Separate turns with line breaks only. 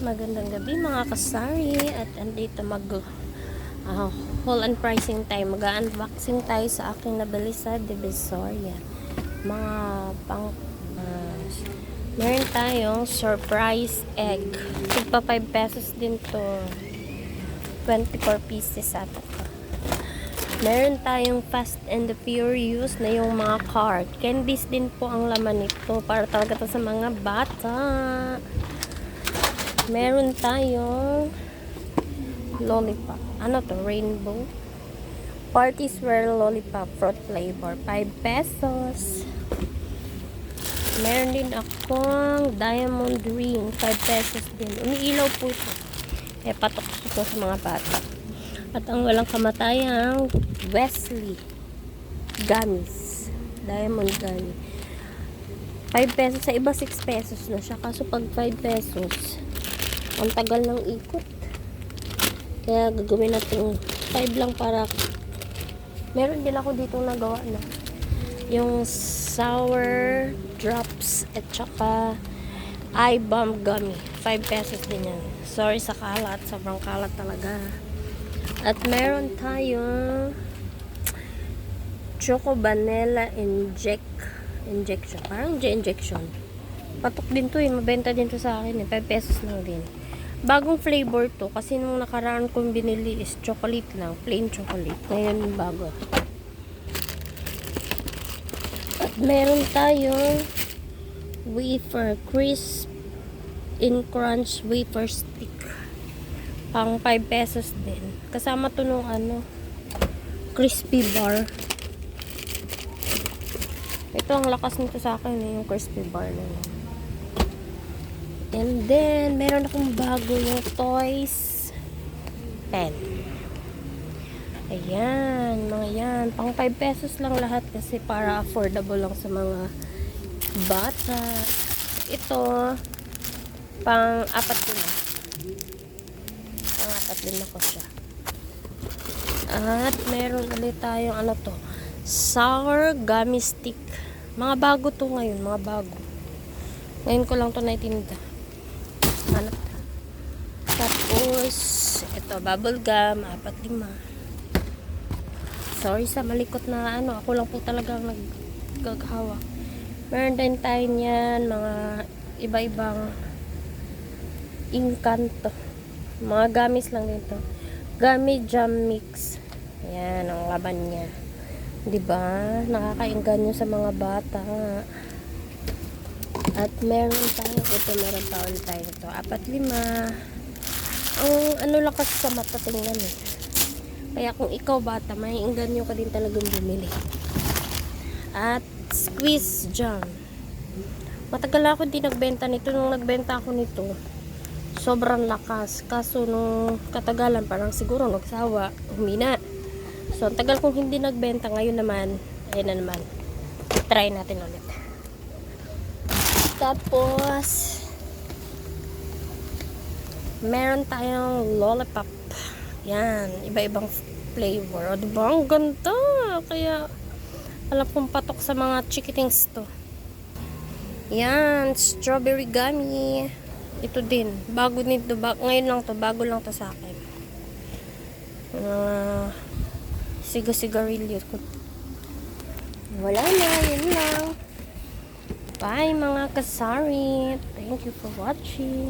Magandang gabi mga kasari, at andito haul and pricing tayo. Mag-unboxing tayo sa aking nabili sa Divisoria. Mga meron tayong surprise egg. Tigpa 5 pesos din to. 24 pieces ata to. Meron tayong Fast and the Furious na yung mga card. Candies din po ang laman nito. Para talaga to sa mga bata. Meron tayong lollipop. Ano to? Rainbow. Party Swirl Lollipop Fruit Flavor. 5 pesos. Meron din akong Diamond Ring. 5 pesos din. Umiilaw po ito. Patok ito sa mga bata. At ang walang kamatayang Wesley Gummies. Diamond Gummy. 5 pesos. Sa iba 6 pesos na siya. Kaso pag 5 pesos, ang tagal ng ikot. Kaya gagawin natin 5 lang para meron din ako dito nagawa na yung sour drops at saka eye balm gummy. 5 pesos din yan. Sorry sa kalat. Sobrang kalat talaga. At meron tayong Choco Vanilla Injection. Parang injection. Patok din to eh. Mabenta din to sa akin eh. 5 pesos lang din. Bagong flavor to. Kasi nung nakaraan kong binili is chocolate lang. Plain chocolate. Ngayon bago. At meron tayong wafer. Crisp in crunch wafer stick. Pang 5 pesos din. Kasama to nung crispy bar. Ito ang lakas nito sa akin eh. Yung crispy bar na yun. And then, meron akong bago yung toys pen. Ayan, mga yan. Pang 5 pesos lang lahat kasi para affordable lang sa mga bata. Ito, pang 4 din. Pang 4 din ako siya. At meron ulit tayong sour gummy stick. Mga bago to ngayon, mga bago. Ngayon ko lang to naitinda. Tapos ito bubble gum 4-5. Sorry sa malikot na ako lang po talaga naggagawa. Meron din tayo niyan mga iba-ibang Encanto, mga gummies lang dito. Gummy jam mix. Ayan ang laban niya, diba? Nakakainganyo sa mga bata. At meron tayo meron pa ulit tayo ito 4-5. Ang lang kasi sa mata tingnan eh. Kaya kung ikaw bata, maiinganyo ka din talagang bumili. At squeeze jam. Matagal ako hindi nagbenta nito. Nung nagbenta ako nito, sobrang lakas. Kaso nung katagalan, parang siguro nagsawa, humina. So ang tagal kong hindi nagbenta. Ngayon naman, ayun na naman, try natin ulit. Tapos meron tayong lollipop. Yan, iba-ibang flavor. O diba, ang ganda. Kaya alam kong patok sa mga chikitings to. Yan, strawberry gummy. Ito din, bago nito, ngayon lang to, bago lang to sa akin. Sigarilyo ko. Wala na, yun lang. Bye mga kasari. Thank you for watching.